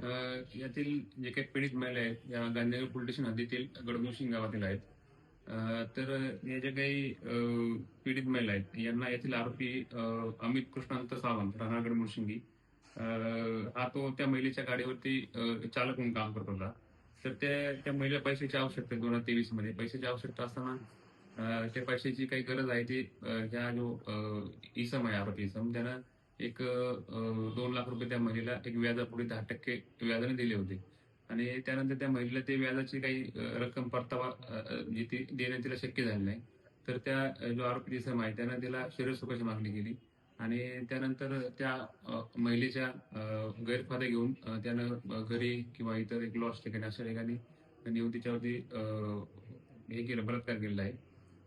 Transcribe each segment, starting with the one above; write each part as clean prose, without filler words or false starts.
अ, यातील जे काही पीडित महिला आहेत, या गांधीनगर पोलीस स्टेशन हद्दीतील गडमुशिंग गावातील आहेत. तर या ज्या काही पीडित महिला आहेत, यांना यातील आरोपी अमित कृष्णांत सावंत, राहणार गडमुशिंगी, हा तो त्या महिलेच्या गाडीवरती चालक म्हणून काम करत होता. तर त्या महिलेला पैशाची आवश्यकता आहे 2023 मध्ये. पैशाची आवश्यकता असताना त्या पैशाची काही गरज आहे ती ह्या जो इसम आहे, आरोपी इसम, त्यानं एक 2 लाख रुपये त्या महिलेला एक व्याजापोटी 10% व्याजाने दिले होते. आणि त्यानंतर त्या महिलेला ते व्याजाची काही रक्कम परतावा जी ती देणं तिला शक्य झालं नाही. तर त्या जो आरोपी इसम आहे त्यानं तिला शरीरसुखाची मागणी केली. आणि त्यानंतर त्या महिलेच्या गैरफायदा घेऊन त्यानं घरी किंवा इतर एक लॉज ठिकाणी अशा ठिकाणी नेऊन तिच्यावरती हे केलं, बलात्कार केलेला आहे.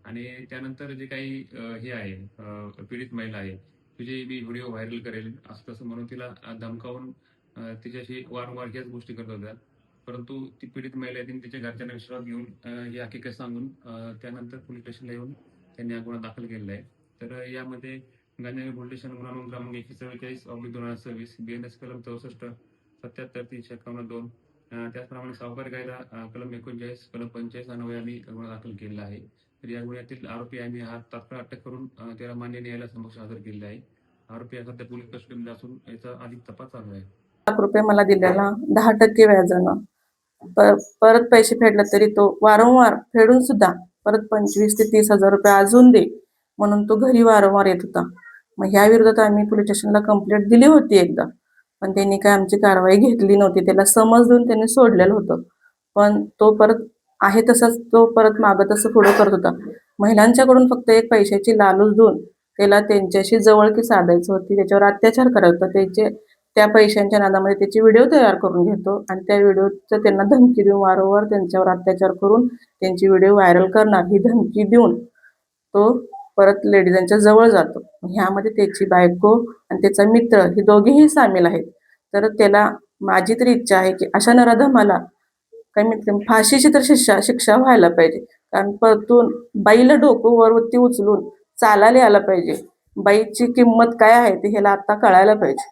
आणि त्यानंतर जे काही हे आहे, पीडित महिला आहे, तुझे मी व्हिडिओ व्हायरल करेल असं तसं म्हणून तिला धमकावून तिच्याशी वारंवार ह्याच गोष्टी करत होत्या. परंतु ती पीडित महिला आहे, तिने तिच्या घरच्यांना विश्वास घेऊन ही हकीकत सांगून त्यानंतर पोलीस स्टेशनला येऊन त्यांनी हा गुन्हा दाखल केलेला आहे. तर यामध्ये गांधीनगर पोलीस स्टेशन गुन्हा नोंद क्रमांक 144/2026, BNS कलम 64, 77, 351, 2, त्याचप्रमाणे सावकारी कायदा कलम 39, कलम 45 अन्वये आम्ही गुन्हा दाखल केलेला आहे. तर या गुन्ह्यातील आरोपी आम्ही हा तात्काळ अटक करून त्याला मान्य न्यायालयासमक्ष हजर केलेला आहे. आरोपी हा सध्या पोलीस कस्टडीमध्ये असून याचा अधिक तपास चालू आहे. ₹1,00,000 मला दिलेला 10% व्याजानं. परत पैसे फेडले तरी तो वारंवार फेडून सुद्धा परत 25,000 ते 30,000 रुपये अजून दे म्हणून तो घरी वारंवार येत होता. मग ह्या विरोधात आम्ही पोलीस स्टेशनला कंप्लेंट दिली होती एकदा, पण त्यांनी काय आमची कारवाई घेतली नव्हती. त्याला समज देऊन त्यांनी सोडलेलं होतं, पण तो परत आहे तसाच तो परत मागं तसं पुढं करत होता. महिलांच्याकडून फक्त एक पैशाची लालूच देऊन त्याला त्यांच्याशी जवळकी साधायची होती, त्याच्यावर अत्याचार करायचा. त्या पैशांच्या नादामध्ये त्याचे व्हिडिओ तयार करून घेतो आणि त्या व्हिडिओचं त्यांना धमकी देऊन वारंवार त्यांच्यावर अत्याचार करून त्यांची व्हिडिओ व्हायरल करणार ही धमकी देऊन तो परत लेडीजांच्या जवळ जातो. ह्यामध्ये त्याची बायको आणि त्याचा मित्र हे दोघेही सामील आहेत. तर त्याला माझी तरी इच्छा आहे की अशा नराधमाला कमीत कमी फाशीची तर शिक्षा व्हायला पाहिजे. कारण परतून बाईला डोकं वरती उचलून चालायला यायला पाहिजे. बाईची किंमत काय आहे ते ह्याला आता कळायला पाहिजे.